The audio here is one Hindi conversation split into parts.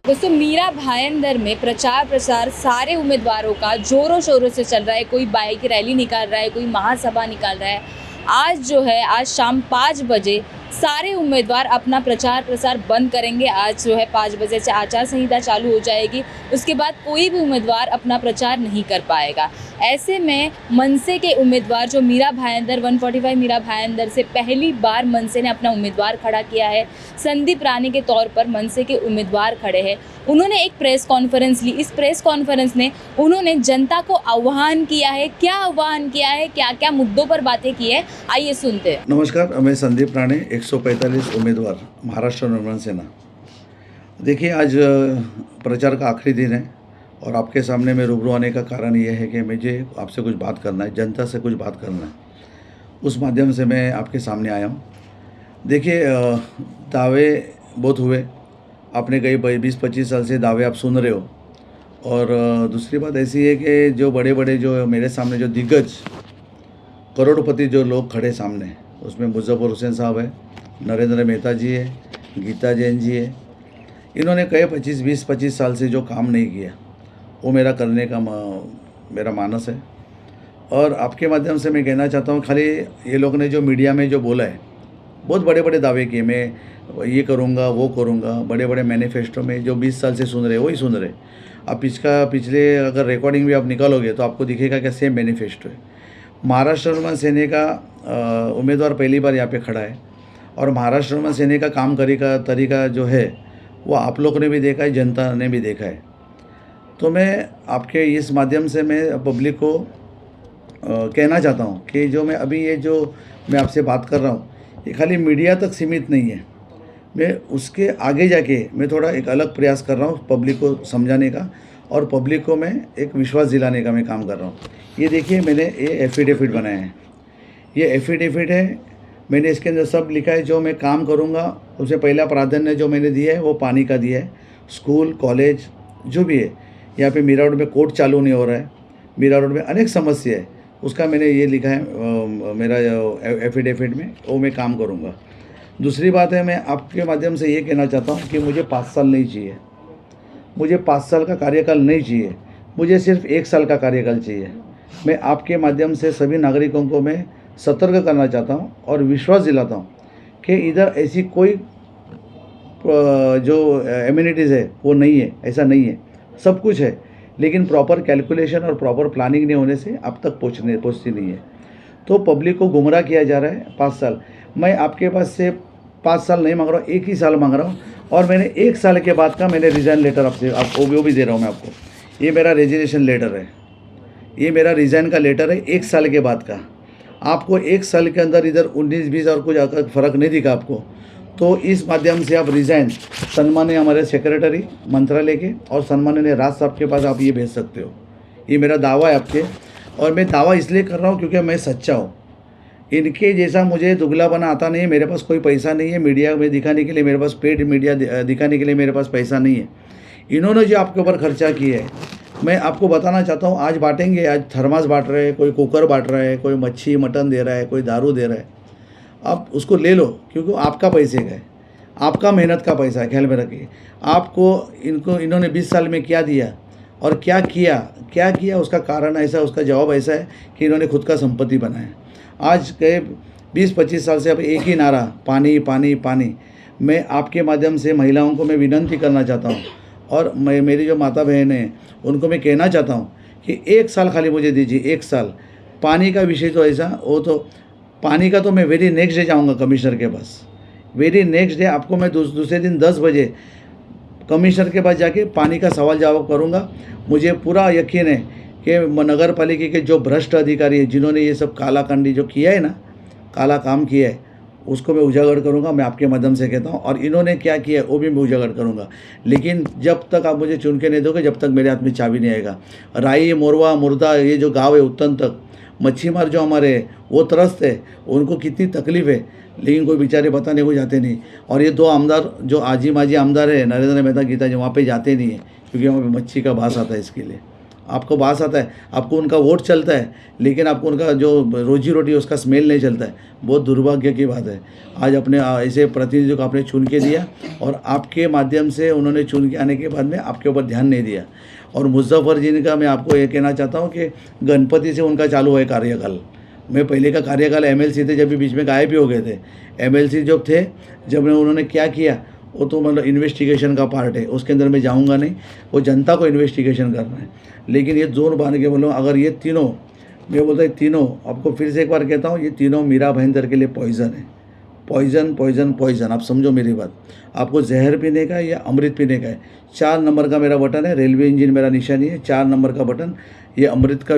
दोस्तों मीरा भाईंदर में प्रचार प्रसार सारे उम्मीदवारों का जोरों शोरों से चल रहा है। कोई बाइक रैली निकाल रहा है, कोई महासभा निकाल रहा है। आज शाम 5 बजे सारे उम्मीदवार अपना प्रचार प्रसार बंद करेंगे। आज 5 बजे से आचार संहिता चालू हो जाएगी। उसके बाद कोई भी उम्मीदवार अपना प्रचार नहीं कर पाएगा। ऐसे में मनसे के उम्मीदवार जो मीरा भाईंदर 145 मीरा भाईंदर से पहली बार मनसे ने अपना उम्मीदवार खड़ा किया है। संदीप राणे के तौर पर मनसे के उम्मीदवार खड़े हैं। उन्होंने एक प्रेस कॉन्फ्रेंस ली। इस प्रेस कॉन्फ्रेंस में उन्होंने जनता को आह्वान किया है। क्या आह्वान किया है, क्या क्या मुद्दों पर बातें की है, आइए सुनते हैं। नमस्कार, मैं संदीप राणे 145 उम्मीदवार महाराष्ट्र नवरत्न सेना। देखिए, आज प्रचार का आखिरी दिन है और आपके सामने मैं रूबरू आने का कारण ये है कि मुझे आपसे कुछ बात करना है, जनता से कुछ बात करना है। उस माध्यम से मैं आपके सामने आया हूँ। देखिए, दावे बहुत हुए, आपने कई 20-25 साल से दावे आप सुन रहे हो। और दूसरी बात ऐसी है कि जो बड़े बड़े जो मेरे सामने जो दिग्गज करोड़पति जो लोग खड़े सामने, उसमें मुजफ्फर हुसैन साहब है, नरेंद्र मेहता जी है, गीता जैन जी है। इन्होंने कई 20-25 साल से जो काम नहीं किया वो मेरा करने का मेरा मानस है। और आपके माध्यम से मैं कहना चाहता हूँ, खाली ये लोग ने जो मीडिया में जो बोला है, बहुत बड़े बड़े दावे किए, मैं ये करूँगा वो करूँगा, बड़े बड़े मैनिफेस्टो में जो 20 साल से सुन रहे वही सुन रहे। अब पिछले अगर रिकॉर्डिंग भी आप निकालोगे तो आपको दिखेगा कि सेम मैनिफेस्टो है। महाराष्ट्र नवरत्न सेना का उम्मीदवार पहली बार यहाँ पे खड़ा है और महाराष्ट्र नवरत्न सेना का काम तरीका जो है वो आप लोगों ने भी देखा है, जनता ने भी देखा है। तो मैं आपके इस माध्यम से मैं पब्लिक को कहना चाहता हूँ कि जो मैं आपसे बात कर रहा हूँ, ये खाली मीडिया तक सीमित नहीं है। मैं उसके आगे जाके मैं थोड़ा एक अलग प्रयास कर रहा हूँ पब्लिक को समझाने का और पब्लिक को मैं एक विश्वास दिलाने का मैं काम कर रहा हूँ। ये देखिए, मैंने ये एफिडेविट बनाया है। ये एफिडेविट है, मैंने इसके अंदर सब लिखा है। जो मैं काम करूँगा उससे पहला प्राधान्य जो मैंने दिया है वो पानी का दिया है। स्कूल कॉलेज जो भी है, यहाँ पे मीरा रोड में कोर्ट चालू नहीं हो रहा है, मीरा रोड में अनेक समस्या है, उसका मैंने ये लिखा है मेरा एफिडेविट में, वो मैं काम करूँगा। दूसरी बात है, मैं आपके माध्यम से ये कहना चाहता हूँ कि मुझे 5 साल नहीं चाहिए, मुझे 5 साल का कार्यकाल नहीं चाहिए, मुझे सिर्फ 1 साल का कार्यकाल चाहिए। मैं आपके माध्यम से सभी नागरिकों को मैं सतर्क करना चाहता हूँ और विश्वास दिलाता हूँ कि इधर ऐसी कोई जो एम्यूनिटीज़ है वो नहीं है, ऐसा नहीं है, सब कुछ है, लेकिन प्रॉपर कैलकुलेशन और प्रॉपर प्लानिंग नहीं होने से अब तक पहुँचती नहीं है। तो पब्लिक को गुमराह किया जा रहा है। 5 साल मैं आपके पास से 5 साल नहीं मांग रहा हूँ, 1 ही साल मांग रहा हूँ। और मैंने 1 साल के बाद का मैंने रिज़ाइन लेटर आपको वो भी दे रहा हूँ मैं आपको। ये मेरा रेजिग्नेशन लेटर है, ये मेरा रिज़ाइन का लेटर है 1 साल के बाद का। आपको 1 साल के अंदर इधर 19-20 और कुछ अगर फ़र्क नहीं दिखा आपको, तो इस माध्यम से आप रिज़ाइन सम्माननीय हमारे सेक्रेटरी मंत्रालय के और सम्माननीय राज साहब के पास आप ये भेज सकते हो। ये मेरा दावा है आपके, और मैं दावा इसलिए कर रहा हूँ क्योंकि मैं सच्चा हूँ। इनके जैसा मुझे दुगलापना आता नहीं है। मेरे पास कोई पैसा नहीं है मीडिया में दिखाने के लिए, मेरे पास पेड मीडिया दिखाने के लिए मेरे पास पैसा नहीं है। इन्होंने जो आपके ऊपर खर्चा किया है, मैं आपको बताना चाहता हूँ। आज बांटेंगे, आज थर्मास बांट रहे हैं, कोई कुकर बांट रहा है, कोई मच्छी मटन दे रहा है, कोई दारू दे रहा है। आप उसको ले लो, क्योंकि आपका पैसे का है, आपका मेहनत का पैसा है, ख्याल में रखिए। आपको इन्होंने 20 साल में क्या दिया और क्या किया उसका कारण ऐसा, उसका जवाब ऐसा है कि इन्होंने खुद का संपत्ति बनाया। आज के 20-25 साल से अब एक ही नारा, पानी पानी पानी। मैं आपके माध्यम से महिलाओं को मैं विनंती करना चाहता हूँ और मेरी जो माता बहन हैं उनको मैं कहना चाहता हूँ कि 1 साल खाली मुझे दीजिए, 1 साल। पानी का विषय तो ऐसा, वो तो पानी का तो मैं वेरी नेक्स्ट डे जाऊँगा कमिश्नर के पास। वेरी नेक्स्ट डे आपको मैं दूसरे दिन 10 बजे कमिश्नर के पास जाके पानी का सवाल जवाब करूँगा। मुझे पूरा यकीन है कि नगर पालिका के जो भ्रष्ट अधिकारी हैं, जिन्होंने ये सब कालाकांडी जो किया है ना, काला काम किया है, उसको मैं उजागर करूँगा। मैं आपके माध्यम से कहता हूँ, और इन्होंने क्या किया है वो भी मैं उजागर करूँगा। लेकिन जब तक आप मुझे चुन के नहीं दोगे, जब तक मेरे हाथ में चाबी नहीं आएगा। राई मोरवा मुर्दा ये जो गाँव है उत्तन तक, मच्छीमार जो हमारे वो त्रस्त है, उनको कितनी तकलीफ़ है, लेकिन कोई बेचारे बताने को जाते नहीं। और ये 2 आमदार जो आजी माजी आमदार है, नरेंद्र मेहता गीता जी, वहाँ पे जाते नहीं है, क्योंकि वहाँ पे मच्छी का भास आता है इसके लिए। आपको बास आता है, आपको उनका वोट चलता है, लेकिन आपको उनका जो रोजी रोटी है उसका स्मेल नहीं चलता है। बहुत दुर्भाग्य की बात है। आज अपने ऐसे प्रतिनिधि को आपने चुन के दिया और आपके माध्यम से उन्होंने चुन के आने के बाद में आपके ऊपर ध्यान नहीं दिया। और मुजफ्फर जी का मैं आपको ये कहना चाहता हूँ कि गणपति से उनका चालू है कार्यकाल। मैं पहले का कार्यकाल MLC थे, जब भी बीच में गायब भी हो गए थे। MLC जब थे, जब उन्होंने क्या किया वो तो मतलब इन्वेस्टिगेशन का पार्ट है, उसके अंदर मैं जाऊंगा नहीं। वो जनता को इन्वेस्टिगेशन करना है। लेकिन ये जोर बांध के बोलो, अगर ये तीनों, मैं बोलता हूँ तीनों, आपको फिर से एक बार कहता हूँ, ये तीनों मीरा भाईंदर के लिए पॉइजन है। पॉइजन पॉइजन पॉइजन, आप समझो मेरी बात। आपको जहर पीने का है या अमृत पीने का है। 4 नंबर का मेरा बटन है, रेलवे इंजन मेरा निशानी है, 4 नंबर का बटन, ये अमृत का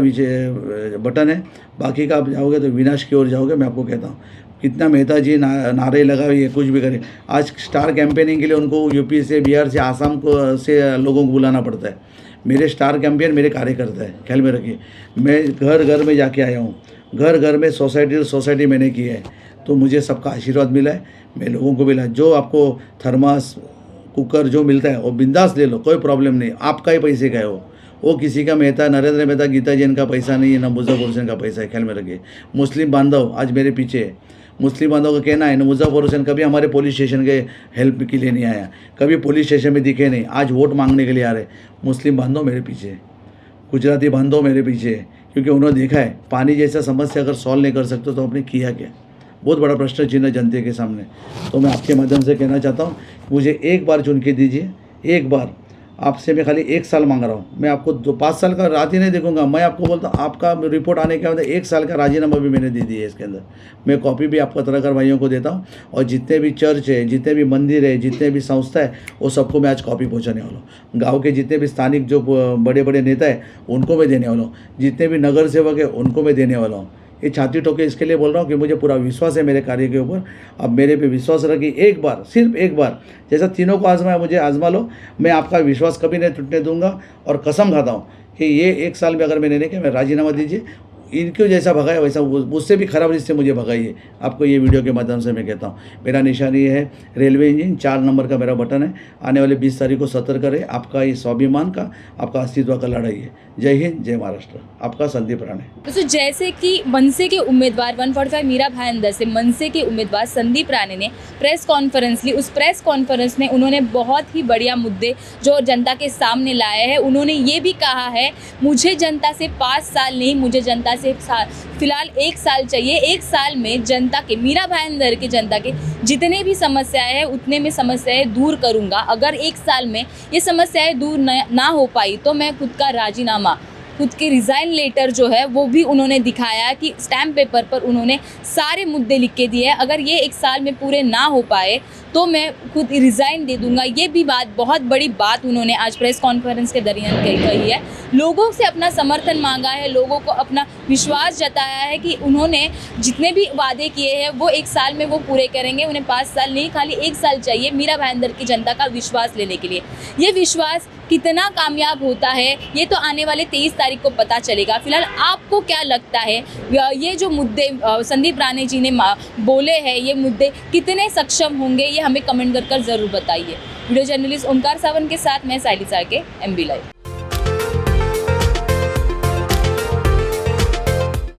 बटन है। बाकी का आप जाओगे तो विनाश की ओर जाओगे। मैं आपको कहता हूँ, कितना मेहता जी नारे लगाए, कुछ भी करे। आज स्टार कैंपेनिंग के लिए उनको यूपी से, बिहार से, आसाम को से लोगों को बुलाना पड़ता है। मेरे स्टार कैंपेन मेरे कार्यकर्ता है, ख्याल में रखिए। मैं घर घर में जाके आया हूँ, घर घर में सोसाइटी मैंने की है, तो मुझे सबका आशीर्वाद मिला है। मैं लोगों को मिला, जो आपको थर्मास कुकर जो मिलता है वो बिंदास ले लो, कोई प्रॉब्लम नहीं। आपका ही पैसे का है वो किसी का मेहता, नरेंद्र मेहता, गीता जैन का पैसा नहीं है, ना मुजफ्फर हुसैन का पैसा है, ख्याल में रखिए। मुस्लिम बांधव आज मेरे पीछे है। मुस्लिम बांधव का कहना है ना, मुजफ्फर हुसैन कभी हमारे पुलिस स्टेशन के हेल्प के लिए नहीं आया, कभी पुलिस स्टेशन में दिखे नहीं, आज वोट मांगने के लिए आ रहे। मुस्लिम बांधव मेरे पीछे है, गुजराती बांधव मेरे पीछे है, क्योंकि उन्होंने देखा है पानी जैसा समस्या अगर सॉल्व नहीं कर सकते तो आपने किया क्या। बहुत बड़ा प्रश्न चिन्ह जनता के सामने। तो मैं आपके माध्यम से कहना चाहता हूँ, मुझे एक बार चुन के दीजिए, एक बार। आपसे मैं खाली 1 साल मांग रहा हूँ। मैं आपको 5 साल का रात ही नहीं देखूंगा। मैं आपको बोलता हूँ, आपका रिपोर्ट आने के बाद 1 साल का राजीनामा भी मैंने दे दिया है। इसके अंदर मैं कॉपी भी आप पत्रकार भाइयों को देता हूँ, और जितने भी चर्च है, जितने भी मंदिर है, जितने भी संस्था है, वो सबको मैं आज कॉपी पहुँचाने वाला हूँ। गाँव के जितने भी स्थानिक जो बड़े बड़े नेता है उनको मैं देने वाला हूँ, जितने भी नगर सेवक है उनको मैं देने वाला हूँ। ये छाती ठोके इसके लिए बोल रहा हूँ कि मुझे पूरा विश्वास है मेरे कार्य के ऊपर। अब मेरे पे विश्वास रखिए, एक बार, सिर्फ एक बार, जैसा तीनों को आजमाया मुझे आजमा लो। मैं आपका विश्वास कभी नहीं टूटने दूंगा, और कसम खाता हूँ कि ये 1 साल में अगर मैंने नहीं किया, मैं राजीनामा दीजिए। इनको जैसा भगाया वैसा उससे भी खराब रिश्ते मुझे भगाइए। आपको ये वीडियो के माध्यम से मैं कहता हूँ, मेरा निशानी है रेलवे इंजन, 4 नंबर का मेरा बटन है। आने वाले 20 तारीख को सतर्क करें। आपका ये स्वाभिमान का, आपका अस्तित्व का लड़ाई है। जय हिंद, जय महाराष्ट्र। आपका संदीप राणे। तो जैसे कि मनसे के उम्मीदवार 145 मीरा भाईंदर से मनसे के उम्मीदवार संदीप राणे ने प्रेस कॉन्फ्रेंस ली। उस प्रेस कॉन्फ्रेंस में उन्होंने बहुत ही बढ़िया मुद्दे जो जनता के सामने लाए हैं। उन्होंने ये भी कहा है, मुझे जनता से 5 साल नहीं, मुझे जनता से फिलहाल 1 साल चाहिए। 1 साल में जनता के, मीरा भाईंदर के जनता के जितने भी समस्याएं हैं उतने में समस्याएं दूर करूंगा। अगर 1 साल में ये समस्याएं दूर ना हो पाई तो मैं खुद का राजीनामा, खुद के रिज़ाइन लेटर जो है वो भी उन्होंने दिखाया कि स्टैम्प पेपर पर उन्होंने सारे मुद्दे लिख के दिए हैं। अगर ये 1 साल में पूरे ना हो पाए तो मैं खुद रिज़ाइन दे दूंगा। ये भी बात, बहुत बड़ी बात उन्होंने आज प्रेस कॉन्फ्रेंस के दौरान कही है। लोगों से अपना समर्थन मांगा है, लोगों को अपना विश्वास जताया है कि उन्होंने जितने भी वादे किए हैं वो 1 साल में वो पूरे करेंगे। उन्हें 5 साल नहीं, खाली 1 साल चाहिए मीरा भाईंदर की जनता का विश्वास लेने के लिए। ये विश्वास कितना कामयाब होता है ये तो आने वाले 23 तारीख को पता चलेगा। फिलहाल आपको क्या लगता है, ये जो मुद्दे संदीप राणे जी ने बोले हैं, ये मुद्दे कितने सक्षम होंगे, ये हमें कमेंट कर ज़रूर बताइए। वीडियो जर्नलिस्ट ओमकार सावंत के साथ मैं साइली साके, MB लाइव।